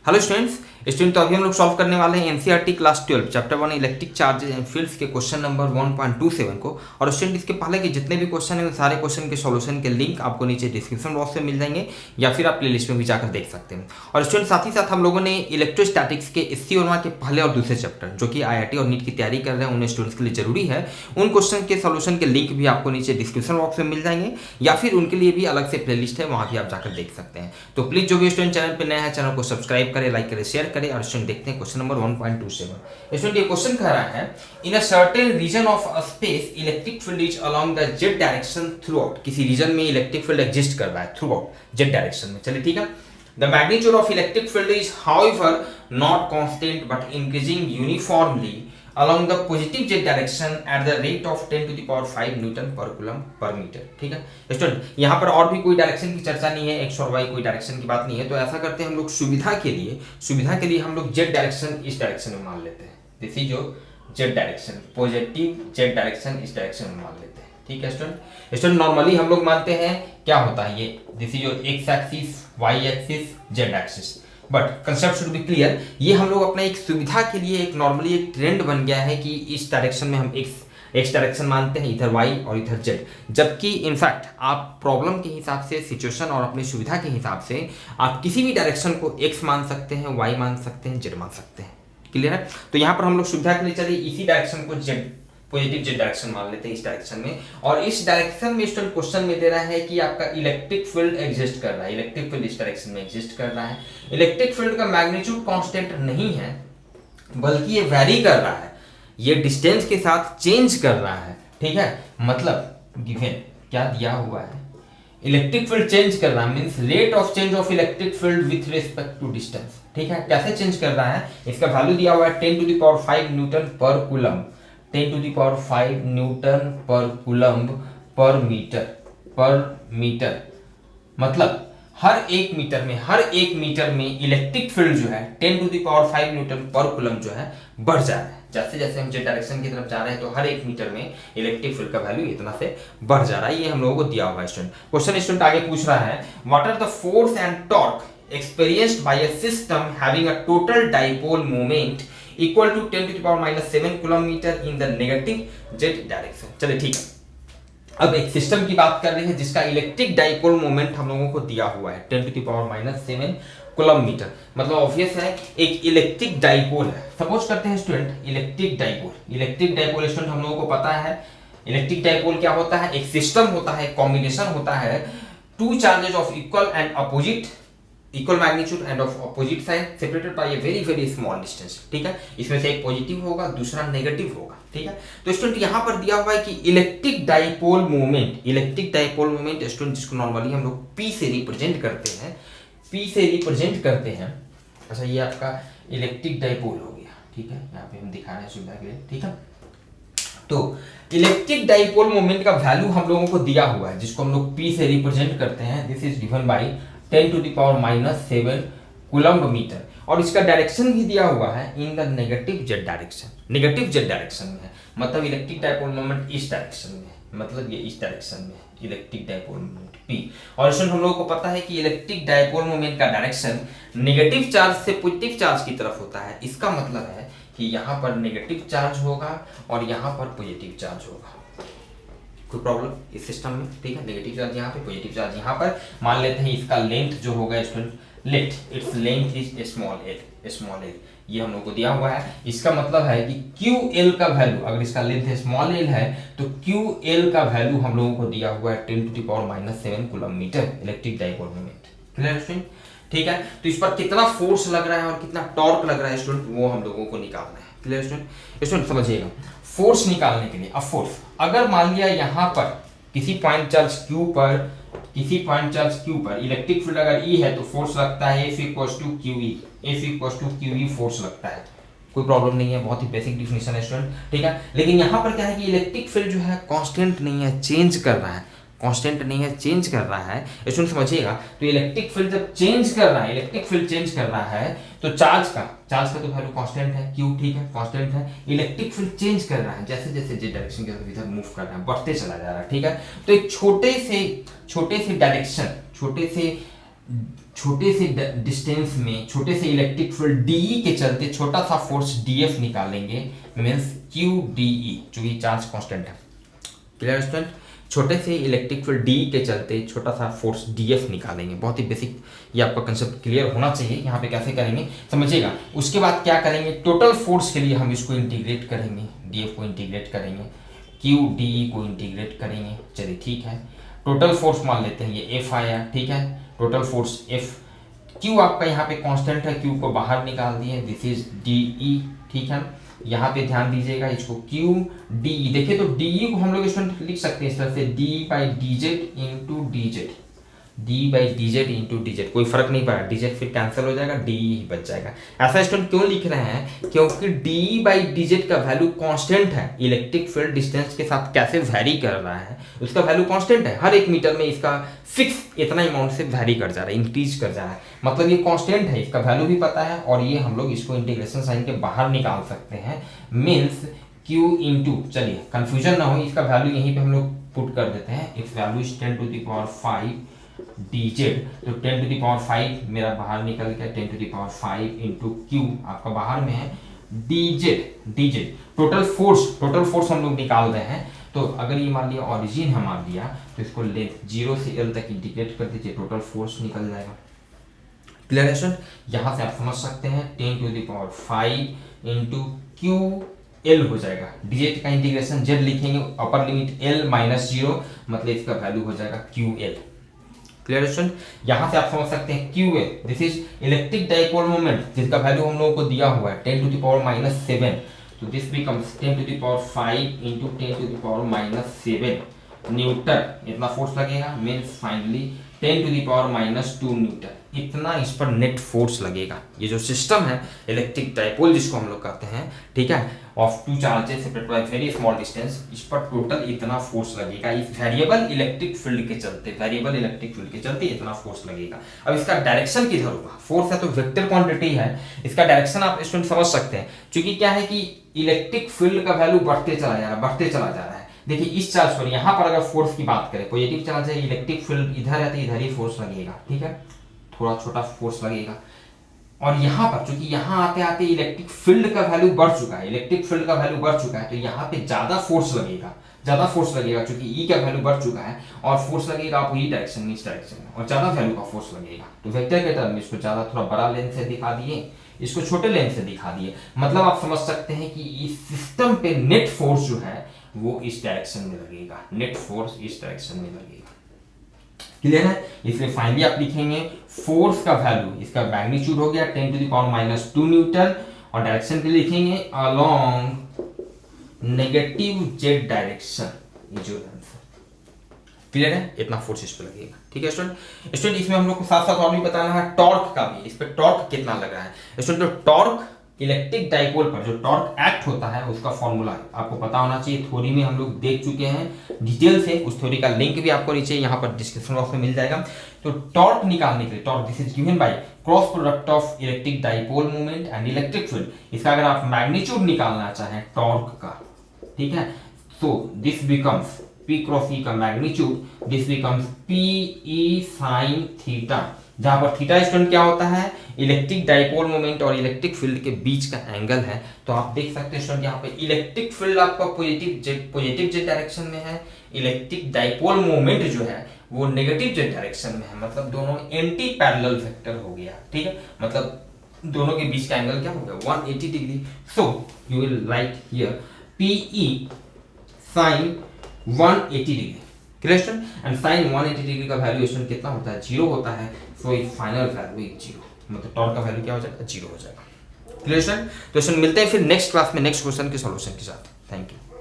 Hello student तो अभी हम लोग सॉल्व करने वाले हैं NCERT class 12 chapter 1 electric charges and fields के क्वेश्चन नंबर 1.27 को। और स्टूडेंट इसके पहले के जितने भी क्वेश्चन हैं उन सारे क्वेश्चन के सॉल्यूशन के लिंक आपको नीचे डिस्क्रिप्शन बॉक्स में मिल जाएंगे या फिर आप प्लेलिस्ट में भी जाकर देख सकते हैं। और स्टूडेंट साथ ही साथ हम लोगों ने इलेक्ट्रोस्टैटिक्स के एससी वर्मा के पहले और दूसरे चैप्टर जो कि आईआईटी और नीट की तैयारी कर रहे हैं उन्हें स्टूडेंट्स के लिए जरूरी है, उन क्वेश्चन के सॉल्यूशन के लिंक भी आपको नीचे डिस्क्रिप्शन बॉक्स में मिल जाएंगे या फिर उनके लिए भी अलग से प्लेलिस्ट है, वहां भी आप जाकर देख सकते हैं। तो प्लीज जो भी स्टूडेंट चैनल पर नया है चैनल को सब्सक्राइब करें, लाइक करें, शेयर करें। और स्टूडेंट देखते हैं क्वेश्चन नंबर 1.27। स्टूडेंट ये क्वेश्चन कह रहा है in a certain region of a space electric field is along the Z direction throughout. किसी रीजन में इलेक्ट्रिक फील्ड एग्जिस्ट कर रहा है थ्रू आउट जेड डायरेक्शन में। चलिए ठीक है। The magnitude of electric field is however not constant but increasing uniformly along the positive z direction at the rate of 10 to the power 5 newton per coulomb per metre. ठीक है student, यहाँ पर और भी कोई डायरेक्शन की चर्चा नहीं है, एक्स और वाई कोई डायरेक्शन की बात नहीं है। तो ऐसा करते हैं हम लोग सुविधा के लिए हम लोग जेड डायरेक्शन इस डायरेक्शन में मान लेते हैं। दिस इज जो Z direction positive Z direction इस डायरेक्शन में मान लेते हैं। ठीक है स्टूडेंट नॉर्मली हम लोग मानते हैं क्या होता है ये, this is your X axis, Y axis, Z axis. But concept should be clear. ये हम लोग अपना एक सुविधा के लिए एक नॉर्मली एक ट्रेंड बन गया है कि इस डायरेक्शन में हम एक्स डायरेक्शन मानते हैं, इधर वाई और इधर जेड। जबकि इनफैक्ट आप प्रॉब्लम के हिसाब से, सिचुएशन और अपनी सुविधा के हिसाब से आप किसी भी डायरेक्शन को एक्स मान सकते हैं, वाई मान सकते हैं, जेड मान सकते हैं। क्लियर है। तो यहाँ पर हम लोग सुविधा के लिए चलिए इसी डायरेक्शन को जेड पॉजिटिव जेड डायरेक्शन मान लेते हैं इस डायरेक्शन में। और इस डायरेक्शन में स्टूडेंट क्वेश्चन में दे रहा है कि आपका इलेक्ट्रिक फील्ड एग्जिस्ट कर रहा है, इलेक्ट्रिक फील्ड इस डायरेक्शन में एग्जिस्ट कर रहा है। इलेक्ट्रिक फील्ड का मैग्नीट्यूड कांस्टेंट नहीं है बल्कि ये वैरी कर रहा है, ये डिस्टेंस के साथ चेंज कर रहा है। ठीक है, मतलब गिवन क्या दिया हुआ है, इलेक्ट्रिक फील्ड चेंज कर रहा है means rate of change of electric field with respect to distance. ठीक है, कैसे चेंज कर रहा है, इसका वैल्यू दिया हुआ है 10 to the power 5 newton per coulomb, 10 to the power 5 newton per coulomb per metre. मतलब हर एक मीटर में इलेक्ट्रिक फील्ड जो है 10 to the power 5 newton per coulomb जो है बढ़ जा रहा है। जैसे जैसे हम जेड डायरेक्शन की तरफ जा रहे हैं तो हर एक मीटर में इलेक्ट्रिक फील्ड का वैल्यू इतना से बढ़ जा रहा है। ये हम लोगों को दिया हुआ है स्टूडेंट। क्वेश्चन स्टूडेंट आगे पूछ रहा है what are the force and torque experienced by a system having a total dipole moment equal to 10 to the power minus 7 coulomb metre in the negative z direction। चलिए ठीक है, अब एक system की बात कर रहे हैं जिसका इलेक्ट्रिक डाइपोल मोमेंट हम लोगों को दिया हुआ है 10 to the power minus 7 coulomb metre. मतलब ऑब्वियस है एक इलेक्ट्रिक डाइपोल है। सपोज करते हैं स्टूडेंट इलेक्ट्रिक डाइपोल स्टूडेंट हम लोगों को पता है इलेक्ट्रिक डाइपोल क्या होता है, एक सिस्टम होता है, कॉम्बिनेशन होता है two charges of equal magnitude and of opposite sign separated by a very very small distance. ठीक है, इसमें से एक पॉजिटिव होगा दूसरा नेगेटिव होगा। ठीक है, तो स्टूडेंट यहां पर दिया हुआ है कि इलेक्ट्रिक डाइपोल मोमेंट स्टूडेंट जिसको नॉर्मली हम लोग P से रिप्रेजेंट करते हैं। अच्छा, ये आपका इलेक्ट्रिक डाइपोल हो गया। ठीक है, यहाँ पे हम दिखा रहे हैं सुविधा के लिए। ठीक है, तो इलेक्ट्रिक डाइपोल मोमेंट का वैल्यू हम लोगों को दिया हुआ है जिसको हम लोग P से रिप्रेजेंट करते हैं। This is given by 10 to the power minus 7 coulomb metre. और इसका डायरेक्शन भी दिया हुआ है in the negative Z direction में है। मतलब इलेक्ट्रिक डाइपोल मोमेंट इस डायरेक्शन में है, मतलब ये इस डायरेक्शन में है इलेक्ट्रिक डाइपोल मोमेंट P। और इसमें हम लोगों को पता है कि इलेक्ट्रिक डाइपोल मोमेंट का डायरेक्शन नेगेटिव चार्ज से पॉजिटिव चार्ज की तरफ होता है। इसका मतलब है कि यहाँ पर नेगेटिव चार्ज होगा और यहाँ पर पॉजिटिव चार्ज होगा। कोई प्रॉब्लम इस सिस्टम में? ठीक है, नेगेटिव चार्ज यहाँ पे, पॉजिटिव चार्ज यहाँ पर। मान लेते हैं इसका लेंथ जो होगा student, let its length is small L, ये हम लोग को दिया हुआ है। इसका मतलब है कि QL का वैल्यू, अगर इसका लेंथ स्मॉल एल है तो QL का वैल्यू हम लोगों को दिया हुआ है 10 to the power minus 7 coulomb metre electric dipole moment. Clear student? ठीक है, तो इस पर कितना फोर्स लग रहा है और कितना टॉर्क लग रहा है स्टूडेंट, वो हम लोगों को निकालना है। क्लियर स्टूडेंट समझिएगा, फोर्स निकालने के लिए अब फोर्स अगर मान लिया यहाँ पर किसी पॉइंट चार्ज Q पर इलेक्ट्रिक फील्ड अगर E है तो फोर्स लगता है F equals to QE force लगता है। कोई प्रॉब्लम नहीं है, बहुत ही बेसिक डिफिनेशन है स्टूडेंट। ठीक है, लेकिन यहाँ पर क्या है कि इलेक्ट्रिक फील्ड जो है कांस्टेंट नहीं है, चेंज कर रहा है। स्टूडेंट समझिएगा, तो इलेक्ट्रिक फील्ड जब चेंज कर रहा है तो चार्ज का तो वैल्यू कांस्टेंट है Q। ठीक है, कांस्टेंट है। इलेक्ट्रिक फील्ड चेंज कर रहा है जैसे जैसे जेड डायरेक्शन की तरफ इधर मूव कर रहा है, बढ़ते चला जा रहा है। ठीक है, तो एक छोटे से छोटे से डिस्टेंस में छोटे से इलेक्ट्रिक फील्ड डीई के चलते छोटा सा फोर्स डीएफ निकालेंगे, मीन्स क्यू डीई, जो कि चार्ज कांस्टेंट है। Clear student? छोटे से इलेक्ट्रिक फील्ड डी के चलते छोटा सा फोर्स डीएफ निकालेंगे। बहुत ही बेसिक ये आपका कंसेप्ट क्लियर होना चाहिए। यहाँ पे कैसे करेंगे समझिएगा। उसके बाद क्या करेंगे, टोटल फोर्स के लिए हम इसको इंटीग्रेट करेंगे, डीएफ को इंटीग्रेट करेंगे, क्यू डी को इंटीग्रेट करेंगे। चलिए ठीक है, टोटल फोर्स मान लेते हैं, ये एफ आया, ठीक है, टोटल फोर्स एफ। क्यू आपका यहाँ पे कांस्टेंट है, क्यू को बाहर निकाल दिए, दिस इज डीई, ठीक है। यहाँ पे ध्यान दीजिएगा, इसको क्यू डी, देखिए तो डीई को हम लोग इसमें लिख सकते हैं इस तरह से, D by D Z into D Z, D by D Z into D Z, कोई फर्क नहीं पड़ा, डी जेड फिर कैंसिल हो जाएगा, डी ही बच जाएगा। ऐसा स्टूडेंट क्यों लिख रहे हैं, क्योंकि डी बाई डी जेड का वैल्यू कांस्टेंट है, इलेक्ट्रिक फील्ड डिस्टेंस के साथ कैसे वैरी कर रहा है उसका वैल्यू कांस्टेंट है, हर एक मीटर में इसका फिक्स इतना अमाउंट से वैरी कर जा रहा है, इंक्रीज कर जा रहा है, मतलब ये कांस्टेंट है, इसका वैल्यू भी पता है, और ये हम लोग इसको इंटीग्रेशन साइन के बाहर निकाल सकते हैं, मीन्स क्यू इंटू, चलिए कंफ्यूजन ना हो, इसका वैल्यू यहीं पे हम लोग पुट कर देते हैं, its value is 10 to the power 5 dz, तो 10 टू द पावर 5 मेरा बाहर निकल गया, 10 to the power 5 into Q आपका बाहर में है dz, टोटल फोर्स हम लोग निकाल रहे हैं। तो अगर ये मान लिया ऑरिजिन है मान लिया, तो इसको लेंथ 0 से l तक इंटीग्रेट कर दीजिए, टोटल फोर्स निकल जाएगा। क्लियर है स्टूडेंट? यहाँ से आप समझ सकते हैं 10 to the power 5 into Q L हो जाएगा, dz का इंटीग्रेशन z लिखेंगे, अपर लिमिट L माइनस 0, मतलब इसका वैल्यू हो जाएगा QL। Clear student? यहाँ से आप समझ सकते हैं QL, this is electric dipole moment, जिसका वैल्यू हम लोगों को दिया हुआ है 10 टू द पावर माइनस 7, तो this becomes 10 to the power 5 into 10 to the power minus 7 newton, इतना फोर्स लगेगा, means finally 10 to the power minus 2 newton, इतना इस पर नेट फोर्स लगेगा। ये जो सिस्टम है इलेक्ट्रिक डाइपोल जिसको हम लोग कहते हैं, ठीक है, of two charges separated by very small distance, इस पर टोटल इतना फोर्स लगेगा, इस वेरिएबल इलेक्ट्रिक फील्ड के चलते इतना फोर्स लगेगा। अब इसका डायरेक्शन किधर होगा, फोर्स है तो वेक्टर क्वांटिटी है, इसका डायरेक्शन आप स्टूडेंट समझ सकते हैं, क्योंकि क्या है कि इलेक्ट्रिक फील्ड का वैल्यू बढ़ते चला जा रहा है। देखिए इस चार्ज पर, यहाँ पर अगर फोर्स की बात करें, पॉजिटिव चार्ज है, इलेक्ट्रिक फील्ड इधर है तो इधर ही फोर्स लगेगा, ठीक है, थोड़ा छोटा फोर्स लगेगा। और यहाँ पर चूंकि यहाँ आते आते इलेक्ट्रिक फील्ड का वैल्यू बढ़ चुका है, तो यहाँ पे ज्यादा फोर्स लगेगा, क्योंकि ई का वैल्यू बढ़ चुका है, और फोर्स लगेगा आपको ई डायरेक्शन में, इस डायरेक्शन में, और ज्यादा वैल्यू का फोर्स लगेगा। तो वेक्टर के टर्म में इसको ज्यादा थोड़ा बड़ा लेंथ से दिखा दिए, इसको छोटे लेंथ से दिखा दिए, मतलब आप समझ सकते हैं कि इस सिस्टम पे नेट फोर्स जो है वो इस डायरेक्शन में लगेगा, नेट फोर्स इस डायरेक्शन में लगेगा। क्लियर है? इसलिए फाइनली आप लिखेंगे फोर्स का वैल्यू, इसका मैग्नीट्यूड हो गया 10 to the power minus 2 newton, और डायरेक्शन के लिए लिखेंगे अलोंग नेगेटिव जेड डायरेक्शन, ये जो आंसर। क्लियर है? इतना फोर्स इस पे लगेगा। ठीक है स्टूडेंट, इसमें हम लोग को साथ साथ और भी बताना है टॉर्क का भी, इस पे टॉर्क कितना लग रहा है स्टूडेंट। जो टॉर्क इलेक्ट्रिक डाइपोल पर जो टॉर्क एक्ट होता है उसका फॉर्मूला आपको पता होना चाहिए, थ्योरी में हम लोग देख चुके हैं डिटेल से, उस थ्योरी का लिंक भी आपको नीचे यहाँ पर डिस्क्रिप्शन बॉक्स में मिल जाएगा। तो टॉर्क निकालने के लिए, torque this is given by cross product of electric dipole movement and electric field, इसका अगर आप मैग्नीट्यूड निकालना चाहें टॉर्क का, ठीक है, तो this becomes P cross E का magnitude, this becomes PE sin theta, जहां पर थीटा स्टूडेंट क्या होता है, इलेक्ट्रिक डाइपोल मोमेंट और इलेक्ट्रिक फील्ड के बीच का एंगल है। तो आप देख सकते हैं स्टूडेंट यहाँ पे इलेक्ट्रिक फील्ड आपका पॉजिटिव जेड डायरेक्शन में है, इलेक्ट्रिक डाइपोल मोमेंट जो है वो नेगेटिव जेड डायरेक्शन में है, मतलब दोनों एंटी पैरेलल वेक्टर हो गया। ठीक है, मतलब दोनों के बीच का एंगल क्या हो गया 180 degree. So you will write here PE sin 180 degree, clear student, and sin 180 degree का वैल्यू स्टूडेंट कितना होता है, 0 होता है। सो फाइनल वैल्यू 0, मतलब टॉर्क का वैल्यू क्या हो जाएगा, 0 हो जाएगा। क्लियर स्टूडेंट, तो स्टूडेंट मिलते हैं फिर नेक्स्ट क्लास में नेक्स्ट क्वेश्चन के सॉल्यूशन के साथ। Thank you.